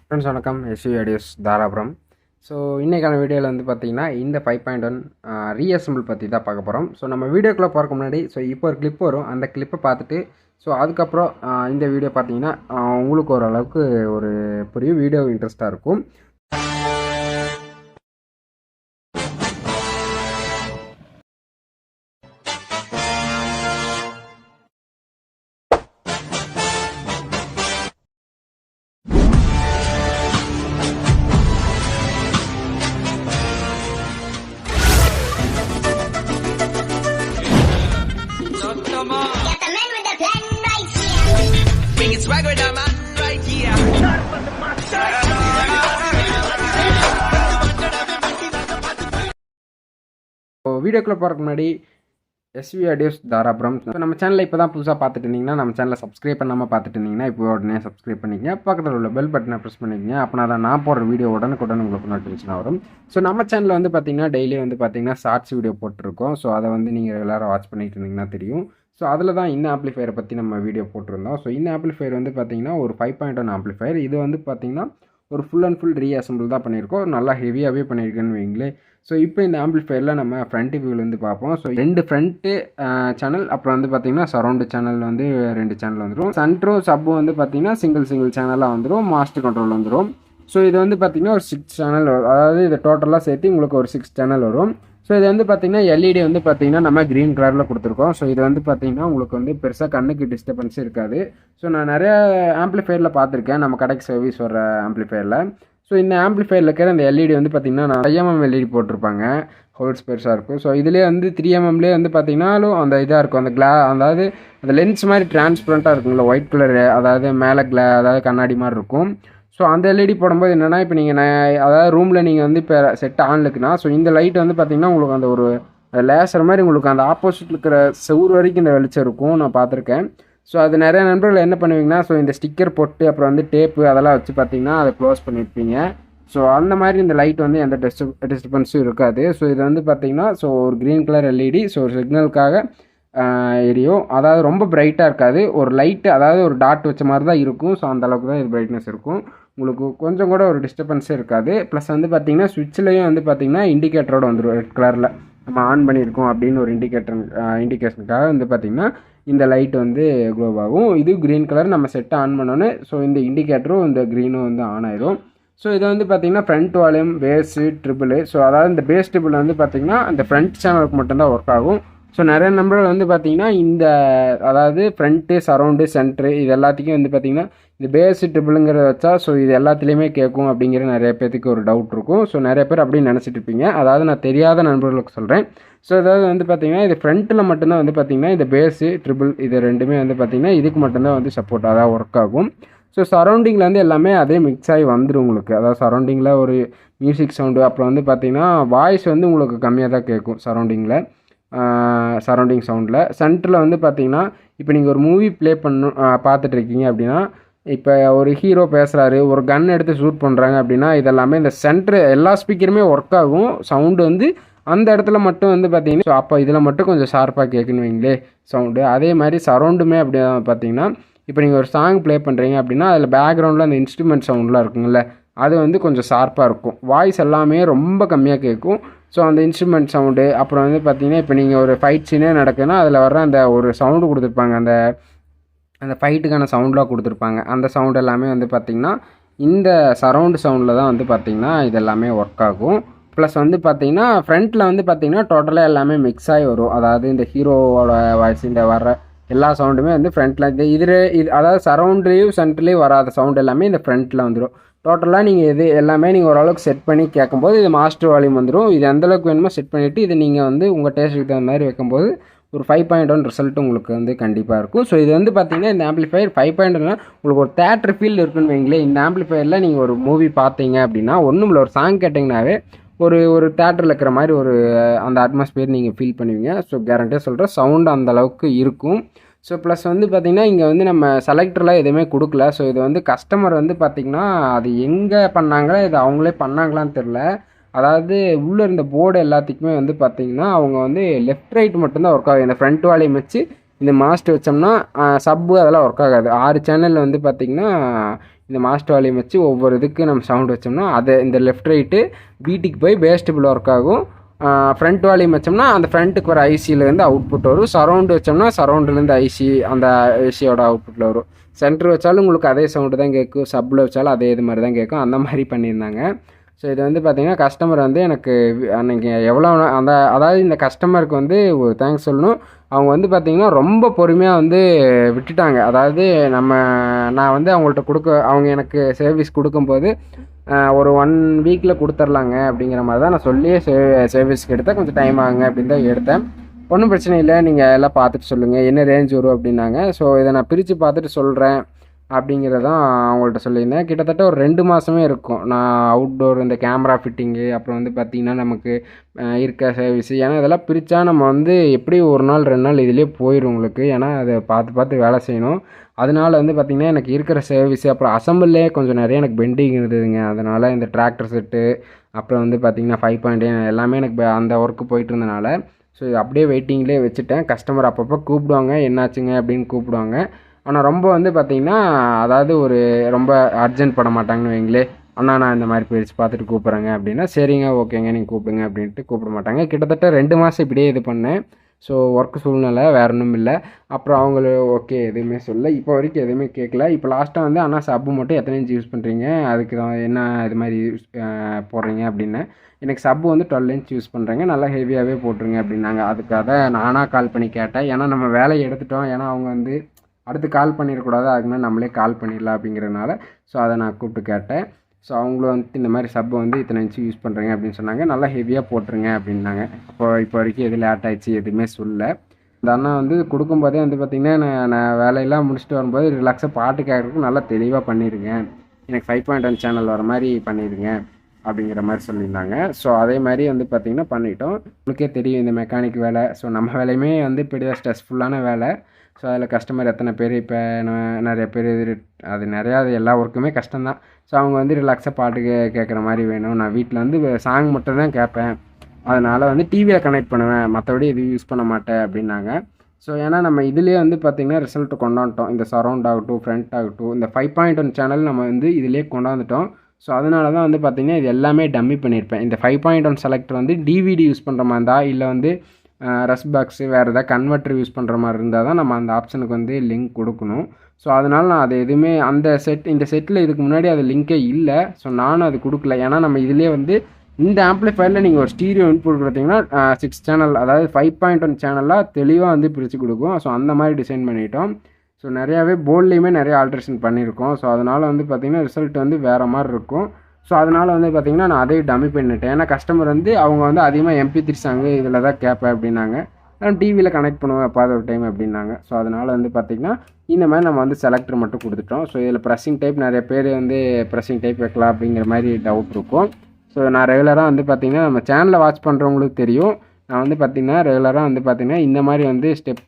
Friends வணக்கம். SV audios Dharapuram. So இன்றைக்கான வீடியோவில் வந்து பார்த்திங்கன்னா இந்த 5.1 ரீஅசம்பிள் பற்றி தான் பார்க்க போகிறோம். ஸோ நம்ம வீடியோக்குள்ளே போகிறக்கு முன்னாடி இப்போ ஒரு கிளிப் வரும். அந்த கிளிப்பை பார்த்துட்டு அதுக்கப்புறம் இந்த வீடியோ பார்த்தீங்கன்னா உங்களுக்கு ஓரளவுக்கு ஒரு பெரிய வீடியோ இன்ட்ரெஸ்ட்டாக இருக்கும். வீடியோக்குள்ளே போகிறதுக்கு முன்னாடி எஸ்வி ஆடியோஸ் தாராபுரம். நம்ம சேனலில் இப்போ தான் புதுசாக பார்த்துட்டு இருந்தீங்கன்னா நம்ம சேனலை சப்ஸ்கிரைப் பண்ணாமல் பார்த்துட்டு இருந்தீங்கன்னா இப்போ உடனே சப்ஸ்கிரைப் பண்ணிக்கங்க. பக்கத்தில் உள்ள பெல் பட்டனை ப்ரெஸ் பண்ணிக்கங்க. அப்படின்னா தான் நான் போடுற வீடியோ உடனுக்குடன் உங்களுக்கு நோட்டிஃபிகேஷன் வரும். ஸோ நம்ம சேனலில் வந்து பார்த்திங்கன்னா டெய்லி வந்து பார்த்திங்கன்னா ஷார்ட்ஸ் வீடியோ போட்டிருக்கோம். ஸோ அதை வந்து நீங்கள் எல்லாரும் வாட்ச் பண்ணிட்டு இருந்தீங்கன்னா தெரியும். ஸோ அதில் தான் இந்த ஆம்ப்ளிஃபையரை பற்றி நம்ம வீடியோ போட்டிருந்தோம். ஸோ இந்த ஆம்ப்ளிஃபையர் வந்து பார்த்திங்கன்னா ஒரு 5.1 ஆம்ப்ளிஃபையர். இது வந்து பார்த்திங்கன்னா ஒரு ஃபுல் அண்ட் ஃபுல் ரீஅசம்பிள் தான் பண்ணியிருக்கோம். நல்லா ஹெவியாகவே பண்ணியிருக்கேன்னு வைங்களே. ஸோ இப்போ இந்த ஆம்ப்ளிஃபையரில் நம்ம ஃப்ரண்ட் வியூவில் வந்து பார்ப்போம். ஸோ 2 ஃப்ரண்ட்டு சேனல், அப்புறம் வந்து பார்த்திங்கன்னா சரௌண்டு சேனல் வந்து 2 சேனல் வந்துடும். சென்ட்ரும் சப்பும் வந்து பார்த்திங்கன்னா சிங்கிள் சேனலாக வந்துடும். மாஸ்டர் கண்ட்ரோல் வந்துடும். ஸோ இது வந்து பார்த்திங்கன்னா ஒரு 6 சேனல் வரும். அதாவது இதை டோட்டலாக சேர்த்து உங்களுக்கு ஒரு 6 சேனல் வரும். ஸோ இது வந்து பார்த்திங்கன்னா எல்இடி வந்து பார்த்திங்கன்னா நம்ம க்ரீன் கலரில் கொடுத்துருக்கோம். ஸோ இது வந்து பார்த்திங்கன்னா உங்களுக்கு வந்து பெருசாக கண்ணுக்கு டிஸ்டர்பன்ஸ் இருக்காது. ஸோ நான் நிறையா ஆம்ப்ளிஃபையரில் பார்த்துருக்கேன், நம்ம கடைக்கு சர்வீஸ் வர ஆம்ப்ளிஃபையரில். ஸோ இந்த ஆம்ப்ளிஃபையரில் இருக்கிற அந்த எல்இடி வந்து பார்த்திங்கன்னா 5mm எல்இடி போட்டிருப்பாங்க, ஹோல்ஸ் பெருசாக இருக்கும். ஸோ இதிலே வந்து 3mmலேயே வந்து பார்த்திங்கனாலும் அந்த இதாக இருக்கும், அந்த அதாவது அந்த லென்ஸ் மாதிரி டிரான்ஸ்பரண்ட்டாக இருக்குங்களா, ஒயிட் கலரு, அதாவது மேலே அதாவது கண்ணாடி மாதிரி இருக்கும். ஸோ அந்த எல்இடி போடும்போது என்னென்னா, இப்போ நீங்கள் அதாவது ரூமில் நீங்கள் வந்து இப்போ செட் ஆன் இருக்குன்னா, ஸோ இந்த லைட் வந்து பார்த்திங்கன்னா உங்களுக்கு அந்த ஒரு லேசர் மாதிரி உங்களுக்கு அந்த ஆப்போசிட்டில் இருக்கிற செவுறு வரைக்கும் இந்த வெளிச்சம் இருக்கும், நான் பார்த்துருக்கேன். ஸோ அது நிறைய நண்பர்கள் என்ன பண்ணுவீங்கன்னா, ஸோ இந்த ஸ்டிக்கர் போட்டு அப்புறம் வந்து டேப்பு அதெல்லாம் வச்சு பார்த்திங்கன்னா அதை க்ளோஸ் பண்ணியிருப்பீங்க. ஸோ அந்த மாதிரி இந்த லைட் வந்து எந்த டிஸ்டர்பன்ஸும் இருக்காது. ஸோ இது வந்து பார்த்திங்கன்னா ஸோ ஒரு க்ரீன் கலர் எல்இடி. ஸோ ஒரு சிக்னலுக்காக எரியும். அதாவது ரொம்ப பிரைட்டாக இருக்காது, ஒரு லைட்டு அதாவது ஒரு டாட் வச்ச மாதிரி தான் இருக்கும். ஸோ அந்தளவுக்கு தான் இது பிரைட்னஸ் இருக்கும். உங்களுக்கு கொஞ்சம் கூட ஒரு டிஸ்டர்பன்ஸே இருக்காது. ப்ளஸ் வந்து பார்த்திங்கன்னா சுவிட்ச்லேயும் வந்து பார்த்திங்கன்னா இண்டிகேட்டரோடு வந்துடும், ரெட் கலரில் நம்ம ஆன் பண்ணியிருக்கோம் அப்படின்னு ஒரு இண்டிகேஷனுக்காக வந்து பார்த்திங்கன்னா இந்த லைட் வந்து க்ளோ ஆகும். இது க்ரீன் கலர் நம்ம செட்டை ஆன் பண்ணோன்னே ஸோ இந்த இண்டிகேட்டரும் இந்த க்ரீனும் வந்து ஆன் ஆயிடும். ஸோ இது வந்து பார்த்திங்கன்னா front volume, bass, triple. So அதாவது இந்த பேஸ் ட்ரிபிள் வந்து பார்த்திங்கன்னா இந்த ஃப்ரண்ட் சேனலுக்கு மட்டும்தான் ஒர்க் ஆகும். ஸோ நிறைய நம்பர்கள் வந்து பார்த்திங்கன்னா இந்த அதாவது ஃப்ரண்ட்டு, சரௌண்டு, சென்ட்ரு இது எல்லாத்துக்கும் வந்து பார்த்திங்கன்னா இந்த பேஸு ட்ரிபிளுங்கிறத வச்சா ஸோ இது எல்லாத்துலேயுமே கேட்கும் அப்படிங்கிற நிறைய பேர்த்துக்கு ஒரு டவுட் இருக்கும். ஸோ நிறைய பேர் அப்படின்னு நினச்சிட்டு இருப்பீங்க. அதாவது நான் தெரியாத நண்பர்களுக்கு சொல்கிறேன். ஸோ அதாவது வந்து பார்த்திங்கன்னா இது ஃப்ரண்ட்டில் மட்டும்தான் வந்து பார்த்திங்கன்னா இந்த பேஸு, ட்ரிபிள் இது ரெண்டுமே வந்து பார்த்திங்கன்னா இதுக்கு மட்டும்தான் வந்து சப்போர்ட் அதாவது ஒர்க் ஆகும். ஸோ சரௌண்டிங்கில் வந்து எல்லாமே அதே மிக்ஸ் ஆகி வந்துடும் உங்களுக்கு. அதாவது சரௌண்டிங்கில் ஒரு மியூசிக் சவுண்டு, அப்புறம் வந்து பார்த்திங்கன்னா வாய்ஸ் வந்து உங்களுக்கு கம்மியாக தான் கேட்கும் சரௌண்டிங் சவுண்டில். சென்டரில் வந்து பார்த்திங்கன்னா இப்போ நீங்கள் ஒரு மூவி ப்ளே பார்த்துட்ருக்கீங்க அப்படின்னா, இப்போ ஒரு ஹீரோ பேசுகிறாரு, ஒரு கன் எடுத்து ஷூட் பண்ணுறாங்க அப்படின்னா இதெல்லாமே இந்த சென்ட்ரு எல்லா ஸ்பீக்கருமே ஒர்க் ஆகும். சவுண்டு வந்து அந்த இடத்துல மட்டும் வந்து பார்த்திங்கன்னா ஸோ அப்போ இதில் மட்டும் கொஞ்சம் ஷார்ப்பாக கேட்குன்னு வைங்களே சவுண்டு. அதே மாதிரி சரௌண்டுமே அப்படி பார்த்திங்கன்னா இப்போ நீங்கள் ஒரு சாங் ப்ளே பண்ணுறீங்க அப்படின்னா அதில் பேக்ரவுண்டில் அந்த இன்ஸ்ட்ருமெண்ட் சவுண்ட்லாம் இருக்குங்கள, அது வந்து கொஞ்சம் ஷார்ப்பாக இருக்கும். வாய்ஸ் எல்லாமே ரொம்ப கம்மியாக கேட்கும். ஸோ அந்த இன்ஸ்ட்ருமெண்ட் சவுண்டு, அப்புறம் வந்து பார்த்திங்கன்னா இப்போ நீங்கள் ஒரு ஃபைட் சீனே நடக்குதுன்னா அதில் வர அந்த ஒரு சவுண்டு கொடுத்துருப்பாங்க, அந்த ஃபைட்டுக்கான சவுண்டெலாம் கொடுத்துருப்பாங்க. அந்த சவுண்ட் எல்லாமே வந்து பார்த்திங்கன்னா இந்த சரௌண்டு சவுண்டில் தான் வந்து பார்த்திங்கன்னா இது எல்லாமே ஒர்க் ஆகும். ப்ளஸ் வந்து பார்த்திங்கன்னா ஃப்ரண்ட்டில் வந்து பார்த்திங்கன்னா டோட்டலாக எல்லாமே மிக்ஸ் ஆகி வரும். அதாவது இந்த ஹீரோவோட வாய்ஸ், இந்த வர எல்லா சவுண்டுமே வந்து ஃப்ரண்ட்டில் இது அதாவது சரௌண்ட்லேயும் சென்ட்ரலேயும் வராத சவுண்ட் எல்லாமே இந்த ஃப்ரண்ட்டில் வந்துடும். டோட்டலாக நீங்கள் இது எல்லாமே நீங்கள் ஓரளவுக்கு செட் பண்ணி கேட்கும்போது இது மாஸ்டர் வால்யூம் வந்துடும். இது எந்தளவுக்கு வேணுமோ செட் பண்ணிவிட்டு இது நீங்கள் வந்து உங்கள் டேஸ்ட்டுக்கு தகுந்த மாதிரி வைக்கும்போது ஒரு 5.1 ரிசல்ட் உங்களுக்கு வந்து கண்டிப்பாக இருக்கும். ஸோ இது வந்து பார்த்திங்கன்னா இந்த ஆம்ப்ளிஃபையர் 5.1 உங்களுக்கு ஒரு தேட்டர் ஃபீல் இருக்குன்னு வைங்களே. இந்த ஆம்ப்ளிஃபையரில் நீங்கள் ஒரு மூவி பார்த்தீங்க அப்படின்னா ஒன்றும் இல்லை, ஒரு சாங் கேட்டிங்கனாவே ஒரு தேட்டரில் இருக்கிற மாதிரி ஒரு அந்த அட்மாஸ்பியர் நீங்கள் ஃபீல் பண்ணுவீங்க. ஸோ கேரண்டியாக சொல்கிறேன், சவுண்டு அந்தளவுக்கு இருக்கும். ஸோ ப்ளஸ் வந்து பார்த்திங்கன்னா இங்கே வந்து நம்ம செலக்டர்லாம் எதுவுமே கொடுக்கல. ஸோ இது வந்து கஸ்டமர் வந்து பார்த்திங்கன்னா அது எங்கே பண்ணாங்களோ இது அவங்களே பண்ணாங்களான்னு தெரில. அதாவது உள்ளே இருந்த போர்டு எல்லாத்துக்குமே வந்து பார்த்திங்கன்னா அவங்க வந்து லெஃப்ட் ரைட் மட்டும்தான் ஒர்க் ஆகும். இந்த ஃப்ரண்ட் வால்யூம் வச்சு இந்த மாஸ்டர் வச்சோம்னா சப்பு அதெல்லாம் ஒர்க் ஆகாது. 6 சேனலில் வந்து பார்த்திங்கன்னா இந்த மாஸ்டர் வால்யூம் வச்சு ஒவ்வொரு இதுக்கு நம்ம சவுண்ட் வச்சோம்னா அதை இந்த லெஃப்ட் ரைட்டு பீட்டுக்கு போய் பேஸ் டேபிள் ஒர்க் ஆகும். ஃப்ரண்ட் வால்யூம் வச்சோம்னா அந்த ஃப்ரண்ட்டுக்கு வர ஐசியிலேருந்து அவுட்புட் வரும். சரௌண்டு வச்சோம்னா சரௌண்டுலேருந்து ஐசி அந்த ஐசியோட அவுட்புட்டில் வரும். சென்டர் வச்சாலும் உங்களுக்கு அதே சவுண்டு தான் கேட்கும், சப்பில் வச்சாலும் அதே இது மாதிரி தான் கேட்கும். அந்த மாதிரி பண்ணியிருந்தாங்க. ஸோ இது வந்து பார்த்திங்கன்னா கஸ்டமர் வந்து எனக்கு அன்றைக்கி எவ்வளோ அதாவது இந்த கஸ்டமருக்கு வந்து ஒரு தேங்க்ஸ் சொல்லணும். அவங்க வந்து பார்த்திங்கன்னா ரொம்ப பொறுமையாக வந்து விட்டுட்டாங்க. அதாவது நான் வந்து அவங்கள்ட்ட அவங்க எனக்கு சர்வீஸ் கொடுக்கும்போது ஒரு 1 வீக்கில் கொடுத்துர்லாங்க அப்படிங்கிற மாதிரி தான் நான் சொல்லியே சர்வீஸ்க்கு எடுத்தேன். கொஞ்சம் டைம் ஆகுங்க அப்படின்னு தான் எடுத்தேன். ஒன்றும் பிரச்சனை இல்லை, நீங்கள் எல்லாம் பார்த்துட்டு சொல்லுங்கள் என்ன ரேஞ்ச் வரும் அப்படின்னாங்க. ஸோ இதை நான் பிரித்து பார்த்துட்டு சொல்கிறேன் அப்படிங்கிறதான் அவங்கள்ட்ட சொல்லியிருந்தேன். கிட்டத்தட்ட ஒரு 2 மாதமே இருக்கும். நான் அவுட்டோர் இந்த கேமரா ஃபிட்டிங்கு, அப்புறம் வந்து பார்த்திங்கன்னா நமக்கு இருக்க சர்வீஸு, ஏன்னா இதெல்லாம் பிரித்தா நம்ம வந்து எப்படி 1 நாள் 2 நாள் இதிலே போயிடும் உங்களுக்கு. ஏன்னா அதை பார்த்து வேலை செய்யணும். அதனால் வந்து பார்த்திங்கன்னா எனக்கு இருக்கிற சர்வீஸு அப்புறம் அசம்பிள்லே கொஞ்சம் நிறைய எனக்கு பெண்டிங் இருந்ததுங்க. அதனால் இந்த டிராக்டர் செட்டு அப்புறம் வந்து பார்த்திங்கன்னா 5.9 எல்லாமே எனக்கு அந்த ஒர்க்கு போயிட்டு இருந்தனால ஸோ இது அப்படியே வெயிட்டிங்லேயே வச்சுட்டேன். கஸ்டமர் அப்பப்போ கூப்பிடுவாங்க, என்னாச்சுங்க அப்படின்னு கூப்பிடுவாங்க. ஆனால் ரொம்ப வந்து பார்த்திங்கன்னா அதாவது ஒரு ரொம்ப அர்ஜென்ட் பண்ண மாட்டாங்கன்னு வைங்களே. அண்ணா நான் இந்த மாதிரி பிரித்து பார்த்துட்டு கூப்பிட்றேங்க அப்படின்னா சரிங்க ஓகேங்க நீங்கள் கூப்பிடுங்க அப்படின்ட்டு கூப்பிட மாட்டாங்க. கிட்டத்தட்ட 2 மாதம் இப்படியே இது பண்ணேன். ஸோ ஒர்க்கு சூழ்நிலை வேறு ஒன்றும் இல்லை. அப்புறம் அவங்கள ஓகே எதுவுமே சொல்ல, இப்போ வரைக்கும் எதுவுமே கேட்கல. இப்போ லாஸ்ட்டாக வந்து அண்ணா சப்பு மட்டும் எத்தனை இன்ச் யூஸ் பண்ணுறீங்க, அதுக்கு தான் என்ன இது மாதிரி போடுறீங்க அப்படின்னு. எனக்கு சப்பு வந்து 12 இன்ச் யூஸ் பண்ணுறேங்க, நல்லா ஹெவியாகவே போட்டுருங்க அப்படின்னாங்க. அதுக்காக நானாக கால் பண்ணி கேட்டேன். ஏன்னா நம்ம வேலையை எடுத்துட்டோம், ஏன்னா அவங்க வந்து அடுத்து கால் பண்ணிடக்கூடாது, அதுக்கு முன்னாடி நம்மளே கால் பண்ணிடலாம் அப்படிங்கிறதுனால ஸோ அதை நான் கூப்பிட்டு கேட்டேன். ஸோ அவங்களும் வந்துட்டு இந்த மாதிரி சப்பை வந்து இத்தனை இன்ச்சு யூஸ் பண்ணுறீங்க அப்படின்னு சொன்னாங்க. நல்லா ஹெவியாக போட்டுருங்க அப்படின்னாங்க. இப்போ வரைக்கும் எது லேட் ஆகிடுச்சு எதுவுமே சொல்ல. அந்த அண்ணா வந்து கொடுக்கும்போதே வந்து பார்த்திங்கன்னா நான் வேலையெல்லாம் முடிச்சுட்டு வரும்போது ரிலாக்ஸாக பாட்டு கேட்குறதுக்கு நல்லா தெளிவாக பண்ணிடுங்க, எனக்கு 5.1 சேனல் வர மாதிரி பண்ணிடுங்க அப்படிங்கிற மாதிரி சொல்லியிருந்தாங்க. ஸோ அதே மாதிரி வந்து பார்த்திங்கன்னா பண்ணிட்டோம். உங்களுக்கே தெரியும் இந்த மெக்கானிக் வேலை. ஸோ நம்ம வேலையுமே வந்து இப்படி தான் ஸ்ட்ரெஸ்ஃபுல்லான வேலை. ஸோ அதில் கஸ்டமர் எத்தனை பேர் இப்போ நிறைய பேர் அது நிறையா அது எல்லா ஒர்க்குமே கஷ்டம்தான். ஸோ அவங்க வந்து ரிலாக்ஸாக பாட்டு கேட்குற மாதிரி வேணும். நான் வீட்டில் வந்து சாங் மட்டும் தான் கேட்பேன், அதனால் வந்து டிவியில் கனெக்ட் பண்ணுவேன், மற்றபடி எதுவும் யூஸ் பண்ண மாட்டேன் அப்படின்னாங்க. ஸோ ஏன்னா நம்ம இதுலேயே வந்து பார்த்திங்கன்னா ரிசல்ட்டு கொண்டாந்துட்டோம். இந்த சரௌண்ட் ஆகட்டும் ஃப்ரண்ட் ஆகட்டும் இந்த 5.1 சேனல் நம்ம வந்து இதிலே கொண்டாந்துட்டோம். ஸோ அதனால தான் வந்து பார்த்திங்கன்னா இது எல்லாமே டம்மி பண்ணியிருப்பேன். இந்த 5.1 செலக்டர் வந்து டிவிடி யூஸ் பண்ணுற மாதிரி இருந்தால், இல்லை வந்து ரஸ் பாக்ஸு வேறு எதாவது கன்வெர்ட்டர் யூஸ் பண்ணுற மாதிரி இருந்தால் தான் நம்ம அந்த ஆப்ஷனுக்கு வந்து லிங்க் கொடுக்கணும். ஸோ அதனால் நான் அது எதுவுமே இந்த செட்டில் இதுக்கு முன்னாடி அது லிங்க்கே இல்லை. ஸோ நானும் அது கொடுக்கல. ஏன்னா நம்ம இதிலே வந்து இந்த ஆம்ப்ளிஃபயரில் நீங்கள் ஒரு ஸ்டீரியோ இன்புட் கொடுத்தீங்கன்னா 6 சேனல் அதாவது 5.1 சேனலாக தெளிவாக வந்து பிரித்து கொடுக்கும். ஸோ அந்த மாதிரி டிசைன் பண்ணிட்டோம். ஸோ நிறையாவே போர்ட்லேயுமே நிறைய ஆல்ட்ரேஷன் பண்ணியிருக்கோம். ஸோ அதனால் வந்து பார்த்திங்கன்னா ரிசல்ட் வந்து வேறு மாதிரி இருக்கும். ஸோ அதனால் வந்து பார்த்திங்கன்னா நான் அதே டம்மி பண்ணிட்டேன். ஏன்னா கஸ்டமர் வந்து அவங்க வந்து அதிகமாக MP3 சாங்கு இதில் தான் கேட்பேன் அப்படின்னாங்க. நான் டிவியில் கனெக்ட் பண்ணுவேன் எப்பாவது ஒரு டைம் அப்படின்னாங்க. ஸோ அதனால் வந்து பார்த்திங்கன்னா இந்த மாதிரி நம்ம வந்து செலக்டர் மட்டும் கொடுத்துட்டோம். ஸோ இதில் ப்ரெஸ்ஸிங் டைப் நிறைய பேர் வந்து ப்ரெஸ்ஸிங் டைப் வைக்கலாம் அப்படிங்கிற மாதிரி டவுட் இருக்கும். ஸோ நான் ரெகுலராக வந்து பார்த்திங்கன்னா நம்ம சேனலில் வாட்ச் பண்ணுறவங்களுக்கு தெரியும். நான் வந்து பார்த்திங்கன்னா ரெகுலராக வந்து பார்த்திங்கன்னா இந்த மாதிரி வந்து ஸ்டெப்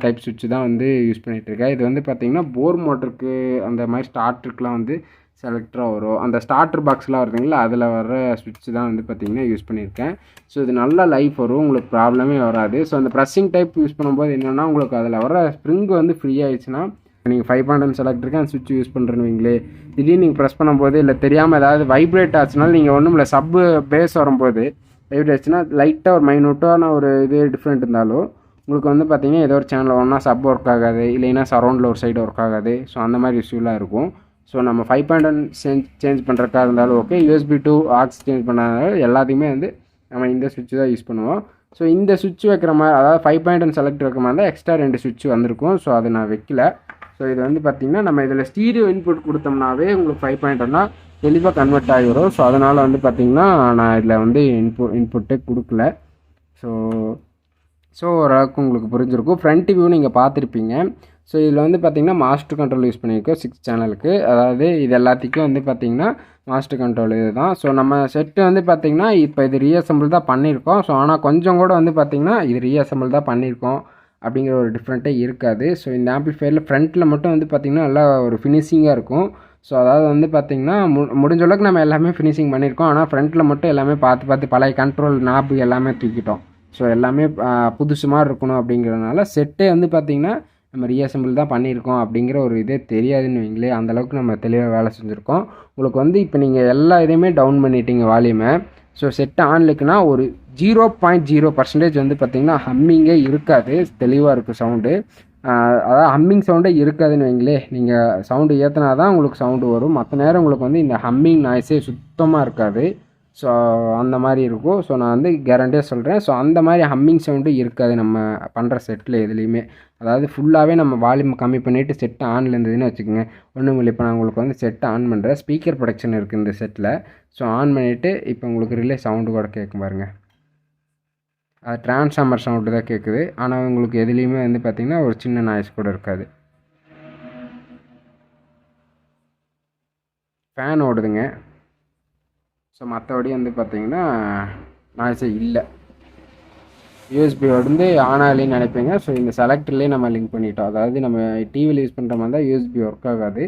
டைப் சுவிட்சு தான் வந்து யூஸ் பண்ணிகிட்ருக்கேன். இது வந்து பார்த்திங்கன்னா போர் மோட்டருக்கு அந்த மாதிரி ஸ்டார்டருக்குலாம் வந்து செலக்டராக வரும். அந்த ஸ்டார்டர் பாக்ஸ்லாம் வருதுங்களா, அதில் வர சுவிட்ச் தான் வந்து பார்த்திங்கன்னா யூஸ் பண்ணியிருக்கேன். ஸோ இது நல்லா லைஃப் வரும், உங்களுக்கு ப்ராப்ளமே வராது. ஸோ அந்த ப்ரெஸ்ஸிங் டைப் யூஸ் பண்ணும்போது என்னென்னா உங்களுக்கு அதில் வர ஸ்ப்ரிங் வந்து ஃப்ரீ ஆகிடுச்சுன்னா நீங்கள் 5.1 செலக்டருக்கு அந்த சுவிட்ச் யூஸ் பண்ணுறேன்னு வைங்களே, திடீர்னு நீங்கள் ப்ரெஸ் பண்ணும்போது இல்லை தெரியாமல் ஏதாவது வைப்ரேட் ஆச்சுனாலும் நீங்கள் ஒன்றும் இல்லை சப்பு பேஸ் வரும்போது வைப்ரேட் ஆச்சுன்னா லைட்டாக ஒரு மைனூட்டான ஒரு இது டிஃப்ரெண்ட் இருந்தாலும் உங்களுக்கு வந்து பார்த்திங்கன்னா ஏதோ ஒரு சேனலில் ஒன்றா சப் ஒர்க் ஆகாது, இல்லைன்னா சரௌண்டில் ஒரு சைடு ஒர்க் ஆகாது. ஸோ அந்த மாதிரி இஷ்யூலாம் இருக்கும். ஸோ நம்ம 5.1 சேஞ்ச் பண்ணுறக்கா இருந்தாலும் okay, USB to aux change பண்ணாலும் எல்லாத்தையுமே வந்து நம்ம இந்த சுவிட்ச் தான் யூஸ் பண்ணுவோம். ஸோ இந்த சுவிட்ச் வைக்கிற மாதிரி அதாவது 5.1 செலக்ட் வைக்கிற மாதிரி தான் எக்ஸ்ட்ரா 2 சுவிட்ச் வந்திருக்கும். ஸோ அது நான் வைக்கல. ஸோ இது வந்து பார்த்திங்கன்னா நம்ம இதில் ஸ்டீரியோ இன்புட் கொடுத்தோம்னாவே உங்களுக்கு 5.1 தெளிவாக கன்வெர்ட் ஆகிடும். ஸோ அதனால் வந்து பார்த்திங்கன்னா நான் இதில் வந்து இன்புட்டே கொடுக்கல. ஸோ ஓரளவுக்கு உங்களுக்கு புரிஞ்சிருக்கும். ஃப்ரண்ட் வியூ நீங்கள் பார்த்துருப்பீங்க. ஸோ இதில் வந்து பார்த்திங்கன்னா மாஸ்டர் கண்ட்ரோல் யூஸ் பண்ணியிருக்கோம் 6 சேனலுக்கு. அதாவது இது எல்லாத்துக்கும் வந்து பார்த்திங்கன்னா மாஸ்டர் கண்ட்ரோல் இது தான். ஸோ நம்ம செட்டு வந்து பார்த்திங்கன்னா இப்போ இது ரீஅசம்பிள் தான் பண்ணியிருக்கோம். ஸோ ஆனால் கொஞ்சம் கூட வந்து பார்த்திங்கன்னா இது ரீஅசம்பிள் தான் பண்ணியிருக்கோம் அப்படிங்கிற ஒரு டிஃப்ரெண்ட்டே இருக்காது. ஸோ இந்த ஆம்பிளிஃபயரில் ஃப்ரண்ட்டில் மட்டும் வந்து பார்த்திங்கன்னா நல்லா ஒரு ஃபினிஷிங்காக இருக்கும். ஸோ அதாவது வந்து பார்த்திங்கன்னா முடிஞ்ச அளவுக்கு நம்ம எல்லாமே ஃபினிஷிங் பண்ணியிருக்கோம். ஆனால் ஃப்ரண்ட்டில் மட்டும் எல்லாமே பார்த்து பழைய கண்ட்ரோல் நாப்பு எல்லாமே தூக்கிட்டோம். ஸோ எல்லாமே புதுசு மாதிரி இருக்கணும் அப்படிங்கிறதுனால செட்டே வந்து பார்த்திங்கன்னா நம்ம ரீஅசெம்பிள் தான் பண்ணியிருக்கோம் அப்படிங்கிற ஒரு இதே தெரியாதுன்னு வைங்களேன். அந்தளவுக்கு நம்ம தெளிவாக வேலை செஞ்சுருக்கோம். உங்களுக்கு வந்து இப்போ நீங்கள் எல்லா இதையுமே டவுன் பண்ணிட்டீங்க வால்யூமை. ஸோ செட்டு ஆன்லுக்குன்னா ஒரு 0.0% வந்து பார்த்திங்கன்னா ஹம்மிங்கே இருக்காது, தெளிவாக இருக்குது சவுண்டு. அதாவது ஹம்மிங் சவுண்டே இருக்காதுன்னு வைங்களே. நீங்கள் சவுண்டு ஏற்றினா தான் உங்களுக்கு சவுண்டு வரும், மற்ற நேரம் உங்களுக்கு வந்து இந்த ஹம்மிங் நாய்ஸே சுத்தமாக இருக்காது. ஸோ அந்த மாதிரி இருக்கும். ஸோ நான் வந்து கேரண்டியாக சொல்கிறேன். ஸோ அந்த மாதிரி ஹம்மிங் சவுண்டு இருக்காது நம்ம பண்ணுற செட்டில் எதுலேயுமே. அதாவது ஃபுல்லாகவே நம்ம வால்யூம் கம்மி பண்ணிவிட்டு செட்டு ஆனில் இருந்ததுன்னு வச்சுக்கோங்க. ஒன்றும் இல்லை, இப்போ நான் உங்களுக்கு வந்து செட்டை ஆன் பண்ணுறேன். ஸ்பீக்கர் ப்ரொடக்ஷன் இருக்குது இந்த செட்டில். ஸோ ஆன் பண்ணிவிட்டு இப்போ உங்களுக்கு ரிலே சவுண்டு கூட கேட்கும் பாருங்கள். அது டிரான்ஸ்ஃபார்மர் சவுண்டு தான் கேட்குது. ஆனால் உங்களுக்கு எதுலேயுமே வந்து பார்த்திங்கன்னா ஒரு சின்ன நாய்ஸ் கூட இருக்காது. ஃபேன் ஓடுதுங்க. ஸோ மற்றபடி வந்து பார்த்திங்கன்னா நாய்ஸே இல்லை. யூஎஸ்பி வந்து ஆன் ஆகலின்னு நினைப்பீங்க. ஸோ இந்த செலக்டர்லேயே நம்ம லிங்க் பண்ணிட்டோம். அதாவது நம்ம டிவியில் யூஸ் பண்ணுற மாதிரி தான் யூஎஸ்பி ஒர்க் ஆகாது.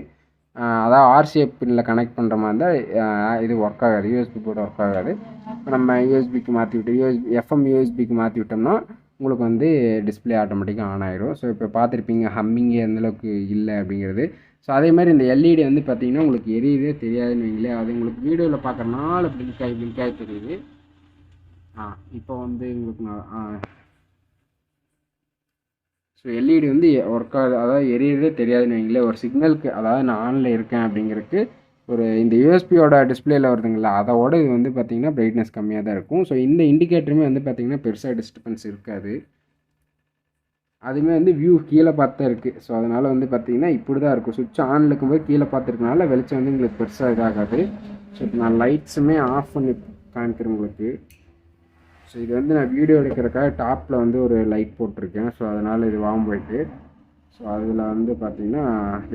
அதாவது ஆர்சிஎஃப் பின்னில் கனெக்ட் பண்ணுற மாதிரி தான் இது ஒர்க் ஆகாது, யூஎஸ்பி போர்டு ஒர்க் ஆகாது. இப்போ நம்ம யூஎஸ்பிக்கு மாற்றி விட்டு எஃப்எம் யூஎஸ்பிக்கு மாற்றி விட்டோம்னா உங்களுக்கு வந்து டிஸ்பிளே ஆட்டோமேட்டிக்காக ஆன் ஆயிரும். ஸோ இப்போ பார்த்துருப்பீங்க ஹம்மிங்கே எந்தளவுக்கு இல்லை அப்படிங்கிறது. ஸோ அதே மாதிரி இந்த எல்இடி வந்து பார்த்திங்கன்னா உங்களுக்கு எரியுதே தெரியாதுன்னு வைங்களேன். அது உங்களுக்கு வீடியோவில் பார்க்குறனால பிளிங்காகி தெரியுது. இப்போ வந்து உங்களுக்கு ஸோ எல்இடி வந்து ஒர்க் ஆகுது, அதாவது எரியறதே தெரியாதுன்னு வைங்களேன். ஒரு சிக்னலுக்கு, அதாவது நான் ஆனில் இருக்கேன் அப்படிங்கிறதுக்கு ஒரு இந்த யூஎஸ்பியோட டிஸ்பிளேயில் வருதுங்களா, அதோட இது வந்து பார்த்திங்கன்னா பிரைட்னஸ் கம்மியாக தான் இருக்கும். ஸோ இந்த இண்டிகேட்டருமே வந்து பார்த்திங்கன்னா பெருசாக டிஸ்டர்பன்ஸ் இருக்காது. அதுவுமே வந்து வியூ கீழே பார்த்து தான் இருக்குது. ஸோ அதனால் வந்து பார்த்திங்கன்னா இப்படி தான் இருக்கும். சுவிட்ச் ஆனில் இருக்கும்போது கீழே பார்த்துருக்கனால வெளிச்சம் வந்து உங்களுக்கு பெருசாக இதாகாது. ஸோ இப்போ நான் லைட்ஸுமே ஆஃப் பண்ணி காமிக்கிறேன் உங்களுக்கு. ஸோ இது வந்து நான் வீடியோ எடுக்கிறக்காக டாப்பில் வந்து ஒரு லைட் போட்டிருக்கேன். ஸோ அதனால் இது வாங்க போயிட்டு ஸோ அதில் வந்து பார்த்திங்கன்னா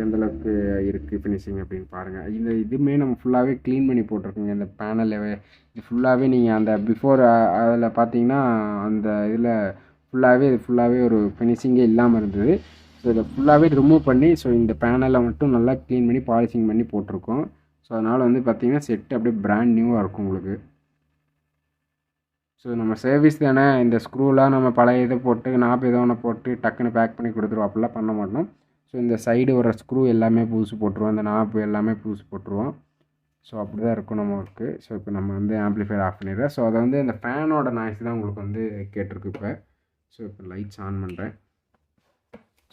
எந்தளவுக்கு இருக்குது ஃபினிஷிங் அப்படின்னு பாருங்கள். இதுவுமே நம்ம ஃபுல்லாகவே க்ளீன் பண்ணி போட்டிருக்கோங்க. இந்த பேனலவே இது ஃபுல்லாகவே நீங்கள் அந்த பிஃபோர் அதில் பார்த்தீங்கன்னா அந்த இதில் ஃபுல்லாகவே ஒரு ஃபினிஷிங்கே இல்லாமல் இருந்தது. ஸோ இதை ஃபுல்லாகவே ரிமூவ் பண்ணி ஸோ இந்த பேனலை மட்டும் நல்லா க்ளீன் பண்ணி பாலிஷிங் பண்ணி போட்டிருக்கோம். ஸோ அதனால் வந்து பார்த்திங்கன்னா செட்டு அப்படியே பிராண்ட் நியூவாக இருக்கும் உங்களுக்கு. ஸோ நம்ம சர்வீஸ் தானே, இந்த ஸ்க்ரூலாம் நம்ம பழைய இதை போட்டு நாப் ஏதோ ஒன்று போட்டு டக்குன்னு பேக் பண்ணி கொடுத்துருவோம், அப்படிலாம் பண்ண மாட்டோம். ஸோ இந்த சைடு வர ஸ்க்ரூ எல்லாமே புதுசு போட்டுருவோம், அந்த நாப்பு எல்லாமே புதுசு போட்டுருவோம். ஸோ அப்படி தான் இருக்கும் நம்ம ஒர்க்கு. ஸோ இப்போ நம்ம வந்து ஆம்ப்ளிஃபையர் ஆஃப் பண்ணிடுறேன். ஸோ அதை வந்து இந்த ஃபேனோட நாய்ஸ் தான் உங்களுக்கு வந்து கேட்டிருக்கு இப்போ. ஸோ இப்போ லைட்ஸ் ஆன் பண்ணுறேன்.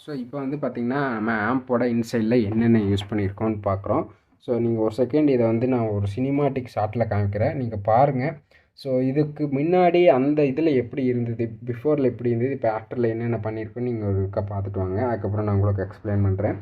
ஸோ இப்போ வந்து பார்த்திங்கன்னா நம்ம ஆம்போட இன்சைடில் என்னென்ன யூஸ் பண்ணியிருக்கோம்னு பார்க்குறோம். ஸோ நீங்கள் ஒரு செகண்ட் இதை வந்து நான் ஒரு சினிமாட்டிக் ஷாட்டில் காமிக்கிறேன், நீங்கள் பாருங்கள். ஸோ இதுக்கு முன்னாடி அந்த இதில் எப்படி இருந்தது, பிஃபோரில் எப்படி இருந்தது, இப்போ ஆஃப்டரில் என்னென்ன பண்ணியிருக்கோன்னு நீங்கள் ஒரு பார்த்துட்டு வாங்க. அதுக்கப்புறம் நான் உங்களுக்கு எக்ஸ்பிளைன் பண்ணுறேன்.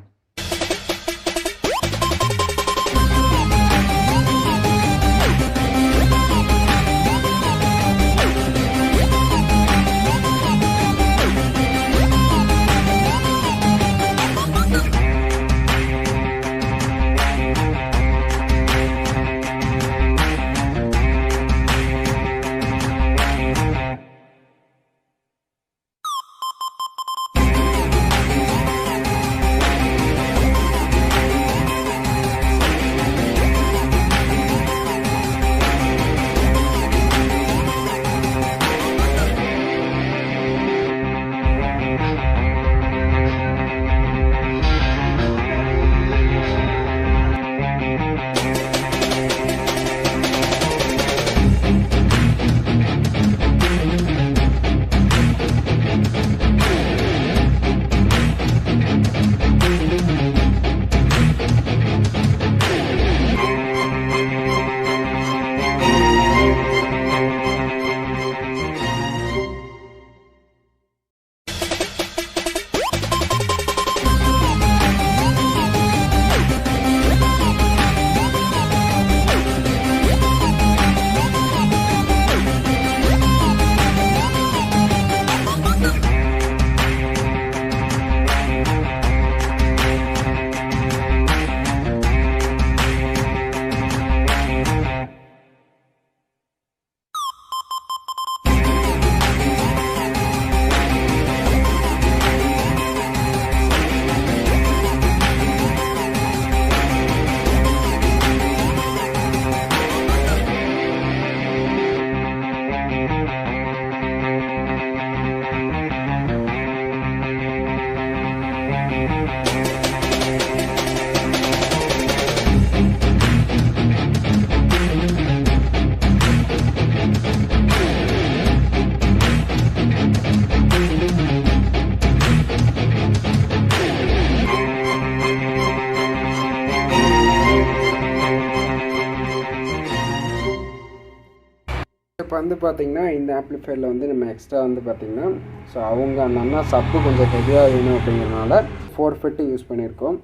இப்போ வந்து பார்த்திங்கன்னா இந்த ஆம்ப்ளிஃபையரில் வந்து நம்ம எக்ஸ்ட்ரா வந்து பார்த்திங்கன்னா ஸோ அவங்க அந்த அண்ணா சப்பு கொஞ்சம் ஹெவியாக வேணும் அப்படிங்கிறனால 4 ஃபெட்டு யூஸ் பண்ணியிருக்கோம்.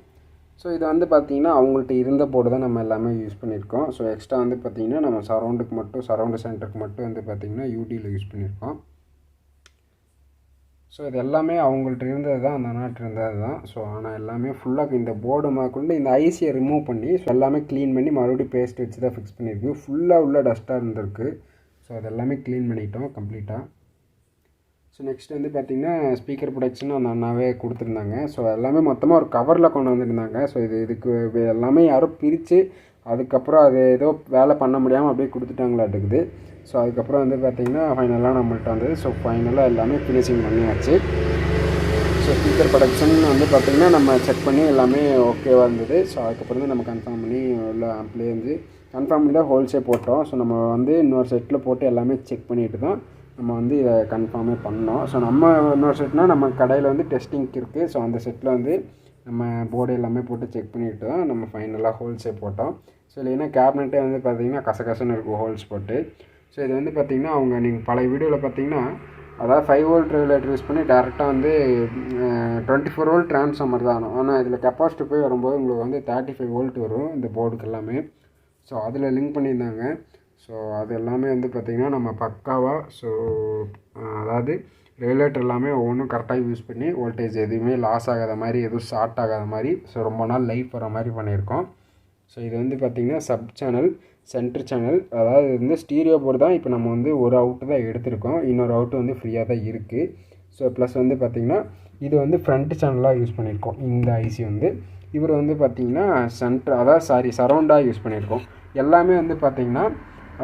ஸோ இது வந்து பார்த்திங்கன்னா அவங்கள்ட்ட இருந்த போர்டு தான் நம்ம எல்லாமே யூஸ் பண்ணியிருக்கோம். ஸோ எக்ஸ்ட்ரா வந்து பார்த்திங்கன்னா நம்ம சரௌண்டு சென்டருக்கு மட்டும் வந்து பார்த்திங்கன்னா யூடியில் யூஸ் பண்ணியிருக்கோம். ஸோ இது எல்லாமே அவங்கள்ட்ட இருந்தது தான், அந்த நாட்டு இருந்தது தான். ஸோ ஆனால் எல்லாமே ஃபுல்லாக இந்த போர்டு மேற்கொண்டு இந்த ஐசியை ரிமூவ் பண்ணி ஸோ எல்லாமே க்ளீன் பண்ணி மறுபடியும் பேஸ்ட் வச்சு தான் ஃபிக்ஸ் பண்ணியிருக்கு. ஃபுல்லாக உள்ள டஸ்ட்டாக இருந்திருக்கு. ஸோ அது எல்லாமே க்ளீன் பண்ணிட்டோம் கம்ப்ளீட்டாக. ஸோ நெக்ஸ்ட் வந்து பார்த்திங்கன்னா ஸ்பீக்கர் ப்ரொடக்ஷன் அந்த அண்ணாவே கொடுத்துருந்தாங்க. ஸோ எல்லாமே மொத்தமாக ஒரு கவரில் கொண்டு வந்துருந்தாங்க. ஸோ இதுக்கு எல்லாமே யாரும் பிரித்து அதுக்கப்புறம் அது ஏதோ வேலை பண்ண முடியாமல் அப்படியே கொடுத்துட்டாங்களாட்டுக்குது. ஸோ அதுக்கப்புறம் வந்து பார்த்திங்கன்னா ஃபைனலாக நம்மள்ட்ட வந்தது. ஸோ ஃபைனலாக எல்லாமே ஃபினிஷிங் பண்ணியாச்சு. ஸோ ஸ்பீக்கர் ப்ரொடக்ஷன் வந்து பார்த்திங்கன்னா நம்ம செக் பண்ணி எல்லாமே ஓகேவாக இருந்தது. ஸோ அதுக்கப்புறம் தான் நம்ம கன்ஃபார்ம் பண்ணி உள்ள ஆம்ப்லேயே வந்து கன்ஃபார்ம் பண்ணி தான் ஹோல்ஸே போட்டோம். ஸோ நம்ம வந்து இன்னொரு செட்டில் போட்டு எல்லாமே செக் பண்ணிவிட்டு தான் நம்ம வந்து இதை கன்ஃபார்மே பண்ணோம். ஸோ நம்ம இன்னொரு செட்னால் நம்ம கடையில் வந்து டெஸ்டிங்க்கு இருக்குது. ஸோ அந்த செட்டில் வந்து நம்ம போர்டு எல்லாமே போட்டு செக் பண்ணிவிட்டு தான் நம்ம ஃபைனலாக ஹோல்ஸே போட்டோம். ஸோ இல்லைன்னா கேபினெட்டே வந்து பார்த்திங்கன்னா கசகசன்னு இருக்கும் ஹோல்ஸ் போட்டு. ஸோ இது வந்து பார்த்திங்கன்னா அவங்க நீங்கள் பழைய வீடியோவில் பார்த்திங்கன்னா அதாவது 5 வோல்ட் ரெகுலேட்டர் யூஸ் பண்ணி டேரெக்டாக வந்து 24 வோல்ட் ட்ரான்ஸ்ஃபார்மர் தான். ஆனால் இதில் கெப்பாசிட்டி போய் வரும்போது உங்களுக்கு வந்து 35 வோல்ட் வரும் இந்த போர்டுக்கு எல்லாமே. ஸோ அதில் லிங்க் பண்ணியிருந்தாங்க. ஸோ அது எல்லாமே வந்து பார்த்திங்கன்னா நம்ம பக்காவாக ஸோ அதாவது ரெகுலேட்டர் எல்லாமே ஒவ்வொன்றும் கரெக்டாக யூஸ் பண்ணி வோல்டேஜ் எதுவுமே லாஸ் ஆகாத மாதிரி எதுவும் ஷார்ட் ஆகாத மாதிரி ஸோ ரொம்ப நாள் லைஃப் வர மாதிரி பண்ணியிருக்கோம். ஸோ இது வந்து பார்த்திங்கன்னா சப் சேனல் சென்ட்ரு சேனல், அதாவது வந்து ஸ்டீரியோ போர்டு தான். இப்போ நம்ம வந்து ஒரு அவுட்டு தான் எடுத்திருக்கோம், இன்னொரு அவுட்டு வந்து ஃப்ரீயாக தான் இருக்குது. ஸோ ப்ளஸ் வந்து பார்த்திங்கன்னா இது வந்து ஃப்ரண்ட் சேனலாக யூஸ் பண்ணியிருக்கோம். இந்த ஐசி வந்து இவர் வந்து பார்த்திங்கன்னா சரௌண்டாக யூஸ் பண்ணியிருக்கோம். எல்லாமே வந்து பார்த்திங்கன்னா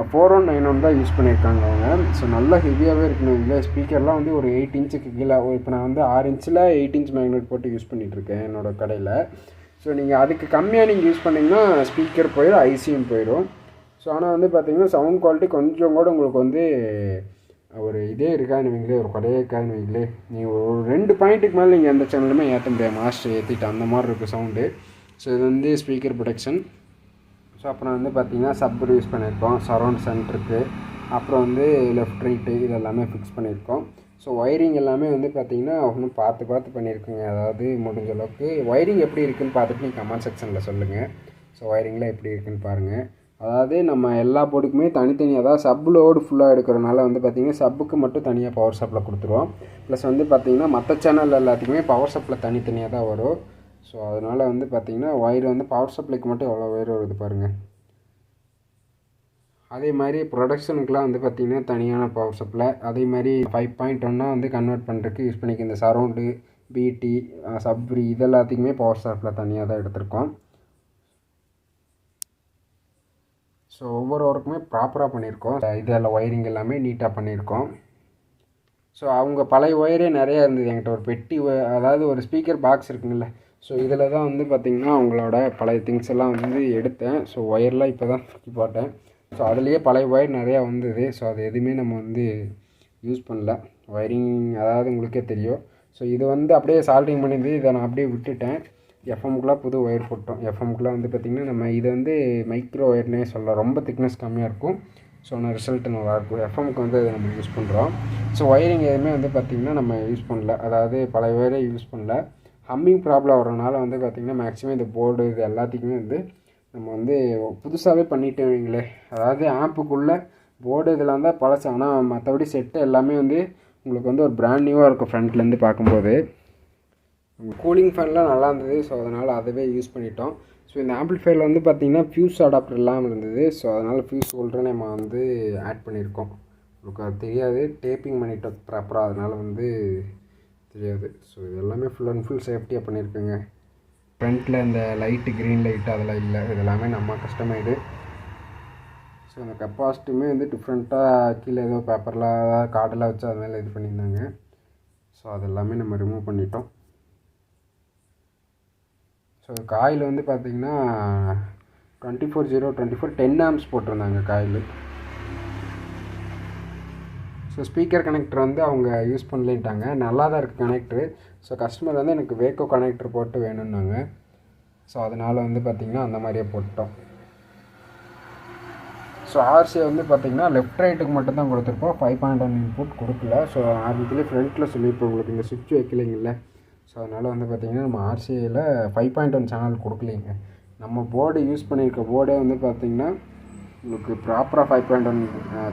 4191 தான் யூஸ் பண்ணியிருக்காங்க அவங்க. ஸோ நல்லா ஹெவியாகவே இருக்கணும். இல்லை ஸ்பீக்கர்லாம் வந்து ஒரு 8 இன்ச்சுக்கு கீழே, இப்போ நான் வந்து 6 இன்ச்சில் 8 இன்ச் மேக்னெட் போட்டு யூஸ் பண்ணிகிட்ருக்கேன் என்னோடய கடையில். ஸோ நீங்கள் அதுக்கு கம்மியாக நீங்கள் யூஸ் பண்ணிங்கன்னா ஸ்பீக்கர் போயிடும், ஐசியும் போயிடும். ஸோ ஆனால் வந்து பார்த்திங்கன்னா சவுண்ட் குவாலிட்டி கொஞ்சம் கூட உங்களுக்கு வந்து ஒரு இதே இருக்காதுன்னு வைங்களே, ஒரு குறையே இருக்காதுன்னு வைங்களே. நீங்கள் ஒரு 2 பாயிண்ட்டுக்கு மேலே நீங்கள் எந்த சேனலுமே ஏற்ற முடியாது, மாஸ்டர் ஏற்றிட்டு அந்த மாதிரி இருக்குது சவுண்டு. ஸோ இது வந்து ஸ்பீக்கர் ப்ரொடக்ஷன். ஸோ அப்புறம் வந்து பார்த்திங்கன்னா சப்பர் யூஸ் பண்ணியிருக்கோம் சரௌண்ட் சென்டருக்கு. அப்புறம் வந்து லெஃப்ட் ரைட்டு இது எல்லாமே ஃபிக்ஸ் பண்ணியிருக்கோம். ஸோ ஒயரிங் எல்லாமே வந்து பார்த்திங்கன்னா ஒன்றும் பார்த்து பண்ணியிருக்குங்க. அதாவது முடிஞ்ச அளவுக்கு ஒயரிங் எப்படி இருக்குதுன்னு பார்த்துட்டு நீங்கள் கமெண்ட் செக்ஷனில் சொல்லுங்கள். ஸோ ஒயரிங்லாம் எப்படி இருக்குதுன்னு பாருங்கள். அதாவது நம்ம எல்லா போர்டுக்குமே தனித்தனியாக தான் சப் லோடு ஃபுல்லாக எடுக்கிறனால வந்து பார்த்திங்கன்னா சப்புக்கு மட்டும் தனியாக பவர் சப்ளை கொடுத்துருவோம். ப்ளஸ் வந்து பார்த்திங்கன்னா மற்ற சேனல் எல்லாத்துக்குமே பவர் சப்ளை தனித்தனியாக தான் வரும். ஸோ அதனால் வந்து பார்த்திங்கன்னா ஒயர் வந்து பவர் சப்ளைக்கு மட்டும் எவ்வளோ ஒயர் வருது பாருங்கள். அதே மாதிரி ப்ரொடக்ஷனுக்குலாம் வந்து பார்த்திங்கன்னா தனியான பவர் சப்ளை. அதே மாதிரி 5.1 வந்து கன்வெர்ட் பண்ணுறதுக்கு யூஸ் பண்ணிக்க இந்த சரௌண்டு பிடி சப்ரி இது எல்லாத்துக்குமே பவர் சப்ளை தனியாக தான் எடுத்திருக்கோம். ஸோ ஒவ்வொரு ஒர்க்குமே ப்ராப்பராக பண்ணியிருக்கோம். இதெல்லாம் ஒயரிங் எல்லாமே நீட்டாக பண்ணியிருக்கோம். ஸோ அவங்க பழைய ஒயரே நிறையா இருந்தது என்கிட்ட. ஒரு பெட்டி அதாவது ஒரு ஸ்பீக்கர் பாக்ஸ் இருக்குங்கள்ல, ஸோ இதில் தான் வந்து பார்த்திங்கன்னா அவங்களோட பழைய திங்ஸ் எல்லாம் வந்து எடுத்தேன். ஸோ ஒயர்லாம் இப்போ தான் சுற்றி போட்டேன். ஸோ அதுலேயே பழைய ஒயர் நிறையா வந்தது. ஸோ அது எதுவுமே நம்ம வந்து யூஸ் பண்ணல. ஒயரிங் அதாவது உங்களுக்கே தெரியும். ஸோ இது வந்து அப்படியே சால்ட்ரிங் பண்ணியிருந்து இதை நான் அப்படியே விட்டுட்டேன். எஃப்எம்க்குலாம் புது ஒயர் போட்டோம். எஃப்எம்க்குலாம் வந்து பார்த்திங்கன்னா நம்ம இது வந்து மைக்ரோ ஒயர்னே சொல்லலாம். ரொம்ப திக்னஸ் கம்மியாக இருக்கும். ஸோ நான் ரிசல்ட்டு நல்லாயிருக்கும். எஃப்எம்க்கு வந்து அதை நம்ம யூஸ் பண்ணுறோம். ஸோ ஒயரிங் எதுவுமே வந்து பார்த்திங்கன்னா நம்ம யூஸ் பண்ணல, அதாவது பழைய ஒயரே யூஸ் பண்ணல. ஹம்மிங் ப்ராப்ளம் வரனால வந்து பார்த்திங்கன்னா மேக்ஸிமம் இந்த போர்டு இது எல்லாத்துக்குமே வந்து நம்ம வந்து புதுசாகவே பண்ணிட்டோம் வைங்களே. அதாவது ஆப்புக்குள்ளே போர்டு இதெல்லாம் தான் பழசு, ஆனால் மற்றபடி செட்டு எல்லாமே வந்து உங்களுக்கு வந்து ஒரு பிராண்ட் நியூவாக இருக்கும் ஃப்ரண்ட்லேருந்து பார்க்கும்போது. கூலிங் ஃபேன்லாம் நல்லா இருந்தது. ஸோ அதனால் அதவே யூஸ் பண்ணிட்டோம். ஸோ இந்த ஆம்பிளிஃபையரில் வந்து பார்த்திங்கன்னா ஃபியூஸ் அடாப்டர் இல்லாமல் இருந்தது. ஸோ அதனால் ஃபியூஸ் ஹோல்டரை நம்ம வந்து ஆட் பண்ணியிருக்கோம். உங்களுக்கு அது தெரியாது, டேப்பிங் பண்ணிட்டோம் ப்ராப்பராக, அதனால் வந்து தெரியாது. ஸோ இது எல்லாமே ஃபுல் அண்ட் ஃபுல் சேஃப்டியாக பண்ணியிருக்கேங்க. ஃப்ரண்ட்டில் இந்த லைட்டு க்ரீன் லைட்டு அதெல்லாம் இல்லை, இது எல்லாமே நம்ம கஸ்டமைடு. ஸோ அந்த கெப்பாசிட்டியுமே வந்து டிஃப்ரெண்ட்டாக கீழே ஏதோ பேப்பரில் அதாவது கார்டெல்லாம் வச்சு அது மேலே இது பண்ணியிருந்தாங்க. ஸோ அது எல்லாமே நம்ம ரிமூவ் பண்ணிட்டோம். ஸோ காயில் வந்து பார்த்திங்கன்னா 24024 10 ஆம்ஸ் போட்டிருந்தாங்க காயில். ஸோ ஸ்பீக்கர் கனெக்டர் வந்து அவங்க யூஸ் பண்ணலேன்ட்டாங்க, நல்லா தான் இருக்குது கனெக்டரு. ஸோ கஸ்டமர் வந்து எனக்கு வேக்கோ கனெக்டர் போட்டு வேணும்னாங்க. ஸோ அதனால் வந்து பார்த்திங்கன்னா அந்த மாதிரியே போட்டோம். ஸோ ஆர்சி வந்து பார்த்திங்கன்னா லெஃப்ட் ரைட்டுக்கு மட்டும் தான் கொடுத்துருப்போம், 5.1 இன்புட் கொடுக்கல. ஸோ ஆரம்பத்துலேயே ஃப்ரண்ட்டில் சொல்லியிருப்போம் உங்களுக்கு இங்கே சுவிட்ச் வைக்கலைங்கல்ல. ஸோ அதனால் வந்து பார்த்திங்கன்னா நம்ம ஆர்சியில் 5.1 சேனல் கொடுக்கலைங்க. நம்ம போர்டு யூஸ் பண்ணியிருக்க போர்டே வந்து பார்த்திங்கன்னா உங்களுக்கு ப்ராப்பராக 5.1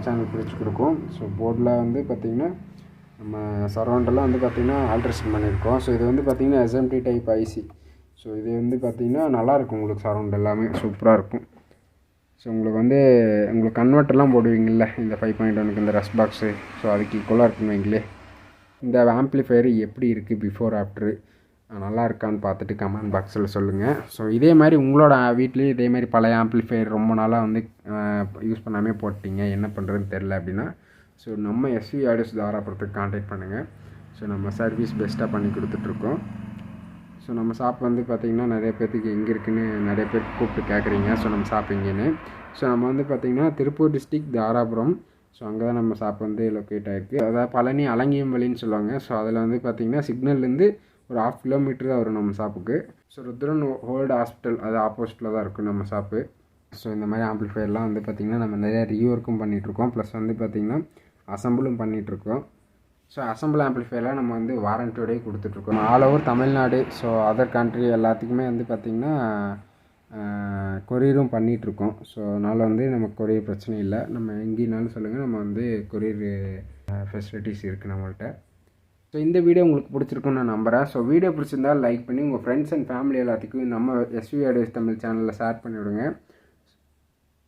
சேனல் பிரித்து கொடுக்கும். ஸோ போர்டில் வந்து பார்த்திங்கன்னா நம்ம சரௌண்டெல்லாம் வந்து பார்த்திங்கன்னா ஆல்ட்ரேஷன் பண்ணியிருக்கோம். ஸோ இது வந்து பார்த்திங்கன்னா SMT டைப் ஐசி. ஸோ இது வந்து பார்த்திங்கன்னா நல்லாயிருக்கும், உங்களுக்கு சரௌண்ட் எல்லாமே சூப்பராக இருக்கும். ஸோ உங்களுக்கு கன்வெர்ட்டர்லாம் போடுவீங்கள்ல இந்த 5.1க்கு இந்த ரஷ் பாக்ஸு, ஸோ அதுக்கு ஈக்குவலாக இருக்குன்னு வைங்களே. இந்த ஆம்ப்ளிஃபையர் எப்படி இருக்குது பிஃபோர் ஆஃப்டரு நல்லா இருக்கான்னு பார்த்துட்டு கமெண்ட் பாக்ஸில் சொல்லுங்கள். ஸோ இதே மாதிரி உங்களோட வீட்லேயும் இதே மாதிரி பழைய ஆம்ப்ளிஃபையர் ரொம்ப நாளாக வந்து யூஸ் பண்ணாமல் போட்டிங்க, என்ன பண்ணுறதுன்னு தெரில அப்படின்னா ஸோ நம்ம SV ஆடியோஸ் தாராபுரத்துக்கு கான்டாக்ட் பண்ணுங்கள். ஸோ நம்ம சர்வீஸ் பெஸ்ட்டாக பண்ணி கொடுத்துட்ருக்கோம். ஸோ நம்ம ஷாப் வந்து பார்த்திங்கன்னா நிறைய பேர்த்துக்கு எங்கே இருக்குதுன்னு நிறைய பேர் கூப்பிட்டு கேட்குறீங்க. ஸோ நம்ம ஷாப் எங்கேன்னு, ஸோ நம்ம வந்து பார்த்திங்கன்னா திருப்பூர் டிஸ்ட்ரிக்ட் தாராபுரம். ஸோ அங்கே தான் நம்ம ஷாப் வந்து லொக்கேட் ஆகிருக்கு. அதாவது பழனி அலங்கியம் வழின்னு சொல்லுவாங்க. ஸோ அதில் வந்து பார்த்திங்கன்னா சிக்னல்லேருந்து ஒரு 1/2 கிலோமீட்டர் தான் வரும் நம்ம ஷாப்புக்கு. ஸோ ருத்ரன் ஓல்டு ஹாஸ்பிட்டல் அது ஆப்போசிட்டில் தான் இருக்கும் நம்ம ஷாப்பு. ஸோ இந்த மாதிரி ஆம்ப்ளிஃபையர்லாம் வந்து பார்த்திங்கன்னா நம்ம நிறையா ரீஒர்க்கும் பண்ணிகிட்ருக்கோம், ப்ளஸ் வந்து பார்த்திங்கன்னா அசம்பிளும் பண்ணிகிட்ருக்கோம். ஸோ அசம்பிள் ஆம்ப்ளிஃபையர்லாம் நம்ம வந்து வாரண்டியோடய கொடுத்துட்ருக்கோம் all over Tamil Nadu. So other country எல்லாத்துக்குமே வந்து பார்த்திங்கன்னா கொரியரும் பண்ணிகிட்ருக்கோம். ஸோ அதனால் வந்து நமக்கு கொரியர் பிரச்சனை இல்லை, நம்ம எங்கேனாலும் சொல்லுங்கள், நம்ம வந்து கொரியர் ஃபெசிலிட்டிஸ் இருக்குது நம்மள்கிட்ட. ஸோ இந்த வீடியோ உங்களுக்கு பிடிச்சிருக்குன்னு நான் நம்புகிறேன். ஸோ வீடியோ பிடிச்சிருந்தால் லைக் பண்ணி உங்கள் ஃப்ரெண்ட்ஸ் அண்ட் ஃபேமிலி எல்லாத்துக்கும் நம்ம SV ஆடியோஸ் தமிழ் சேனலில் ஷேர் பண்ணிவிடுங்க.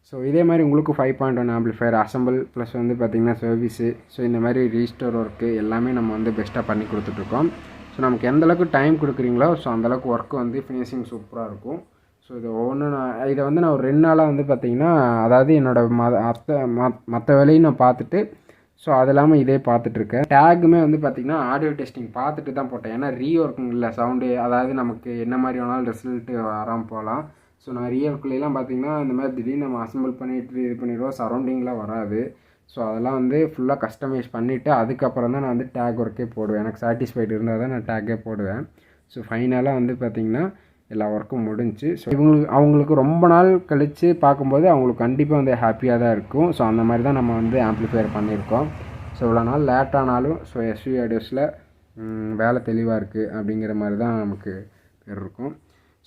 ஸோ இதே மாதிரி உங்களுக்கு 5.1 ஆம்ப்ளிஃபையர் அசம்பிள் ப்ளஸ் வந்து பார்த்திங்கன்னா சர்வீஸு, ஸோ இந்த மாதிரி ரீஸ்டோர் ஒர்க்கு எல்லாமே நம்ம வந்து பெஸ்ட்டாக பண்ணி கொடுத்துட்ருக்கோம். ஸோ நமக்கு எந்தளவுக்கு டைம் கொடுக்குறீங்களோ ஸோ அந்தளவுக்கு ஒர்க்கு வந்து ஃபினிஷிங் சூப்பராக இருக்கும். ஸோ இது இதை வந்து நான் ஒரு 2 நாளாக வந்து பார்த்திங்கன்னா அதாவது என்னோடய மற்ற வேலையும் நான் பார்த்துட்டு ஸோ அது இல்லாமல் இதே பார்த்துட்ருக்கேன். டேக்குமே வந்து பார்த்திங்கன்னா ஆடியோ டெஸ்டிங் பார்த்துட்டு தான் போட்டேன். ஏன்னா ரீஒர்க்குங்கள சவுண்டு, அதாவது நமக்கு என்ன மாதிரி வேணாலும் ரிசல்ட்டு வராமல் போகலாம். ஸோ நான் ரீஒர்க்லாம் பார்த்திங்கன்னா இந்த மாதிரி திடீர்னு நம்ம அசம்பிள் பண்ணிவிட்டு இது பண்ணிடுவோம், சரௌண்டிங்லாம் வராது. ஸோ அதெல்லாம் வந்து ஃபுல்லாக கஸ்டமைஸ் பண்ணிவிட்டு அதுக்கப்புறம் தான் நான் வந்து டேக் ஒர்க்கே போடுவேன். எனக்கு சாட்டிஸ்ஃபைடு இருந்தால் தான் நான் டேக்கே போடுவேன். ஸோ ஃபைனலாக வந்து பார்த்திங்கன்னா எல்லா ஒர்க்கும் முடிஞ்சு. ஸோ அவங்களுக்கு ரொம்ப நாள் கழித்து பார்க்கும்போது அவங்களுக்கு கண்டிப்பாக வந்து ஹாப்பியாக தான் இருக்கும். ஸோ அந்த மாதிரி தான் நம்ம வந்து ஆம்ப்ளிஃபையர் பண்ணியிருக்கோம். ஸோ இவ்வளோ நாள் லேட் ஆனாலும் ஸோ SV ஆடியோஸில் வேலை தெளிவாக இருக்குது அப்படிங்கிற மாதிரி தான் நமக்கு இருக்கும்.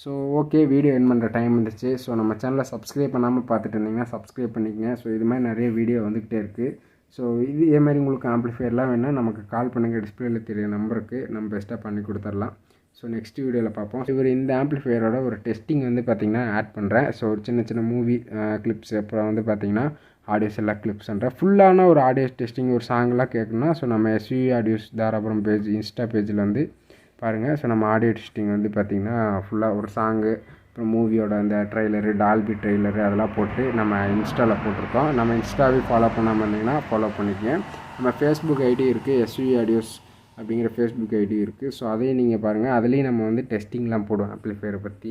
ஸோ ஓகே, வீடியோ என் பண்ணுற டைம் வந்துச்சு. ஸோ நம்ம சேனலை சப்ஸ்கிரைப் பண்ணாமல் பார்த்துட்டு இருந்தீங்கன்னா சப்ஸ்கிரைப் பண்ணிக்கங்க. ஸோ இது மாதிரி நிறைய வீடியோ வந்துக்கிட்டே இருக்குது. ஸோ இதே மாதிரி உங்களுக்கு ஆம்ப்ளிஃபையர்லாம் வேணால் நமக்கு கால் பண்ணுங்கள், டிஸ்பிளேயில் தெரிய நம்பருக்கு நம்ம பெஸ்ட்டாக பண்ணி கொடுத்துடலாம். ஸோ நெக்ஸ்ட் வீடியோவில் பார்ப்போம். இந்த ஆம்ப்ளிஃபையரோட ஒரு டெஸ்டிங் வந்து பார்த்திங்கன்னா ஆட் பண்ணுறேன். ஸோ ஒரு சின்ன மூவி கிளிப்ஸ், அப்புறம் வந்து பார்த்திங்கன்னா ஆடியோஸ் எல்லாம் கிளிப்ஸ்ன்றேன். ஃபுல்லான ஒரு ஆடியோ டெஸ்டிங் ஒரு சாங்லாம் கேட்கணும்னா ஸோ நம்ம SV audios Dharapuram page Insta பேஜில் வந்து பாருங்கள். ஸோ நம்ம ஆடியோ டெஸ்டிங் வந்து பார்த்திங்கன்னா ஃபுல்லாக ஒரு சாங்கு, அப்புறம் மூவியோட அந்த ட்ரெய்லரு, டால்பி ட்ரெய்லரு அதெல்லாம் போட்டு நம்ம இன்ஸ்டாவில் போட்டிருக்கோம். நம்ம இன்ஸ்டாவே ஃபாலோ பண்ணாமல் இருந்தீங்கன்னா ஃபாலோ பண்ணிக்கங்க. நம்ம ஃபேஸ்புக் ஐடி இருக்குது, SV ஆடியோஸ் அப்படிங்கிற ஃபேஸ்புக் ஐடி இருக்குது. ஸோ அதையும் நீங்கள் பாருங்கள், அதுலேயும் நம்ம வந்து டெஸ்டிங்லாம் போடுவோம் ஆம்ப்ளிஃபையரை பற்றி.